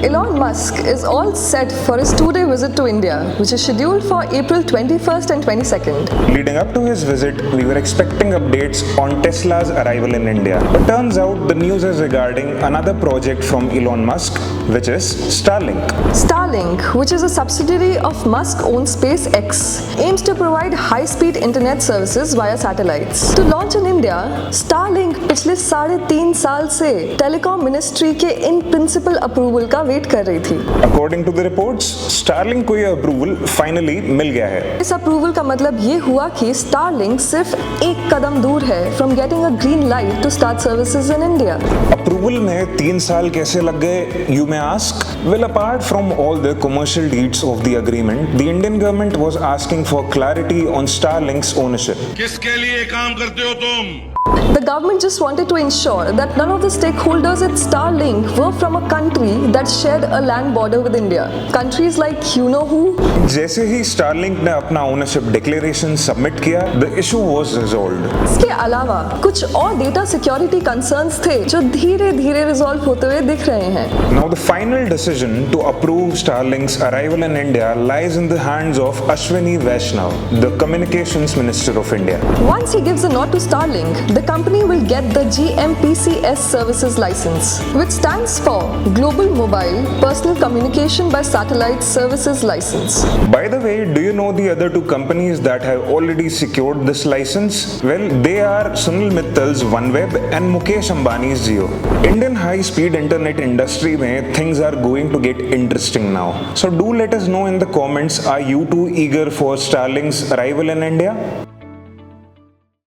Elon Musk is all set for his 2-day visit to India, which is scheduled for April 21st and 22nd. Leading up to his visit, we were expecting updates on Tesla's arrival in India. But turns out the news is regarding another project from Elon Musk, which is Starlink. Starlink, which is a subsidiary of Musk-owned SpaceX, aims to provide high-speed internet services via satellites. To launch in India, Starlink पिछले 3.5 साल से telecom ministry के in principle approval का wait कर रही थी। According to the reports, Starlink को यह अप्रूवल फाइनली मिल गया है। इस अप्रूवल का मतलब ये हुआ कि Starlink सिर्फ एक कदम दूर है from getting a green light to start services in India. Approval में 3 साल कैसे लग गए, you may ask? Well, apart from all the commercial deeds of the agreement, the Indian government was asking for clarity on Starlink's ownership. किसके लिए काम करते हो तुम? The government just wanted to ensure that none of the stakeholders at Starlink were from a country that shared a land border with India. Countries like you know who? जैसे ही Starlink ने अपना ownership declaration submit किया, the issue was resolved. इसके अलावा कुछ और data security concerns थे जो धीरे-धीरे रिजॉल्व होते हुए दिख रहे हैं। Now the final decision to approve Starlink's arrival in India lies in the hands of Ashwini Vaishnav, the Communications Minister of India. Once he gives a nod to Starlink, the company will get the GMPCS services license, which stands for Global Mobile Personal Communication by Satellite Services License. By the way, do you know the other two companies that have already secured this license? Well, they are Sunil Mittal's OneWeb and Mukesh Ambani's Jio. Indian high-speed internet industry में things are going to get interesting now. So do let us know in the comments, are you too eager for Starlink's arrival in India?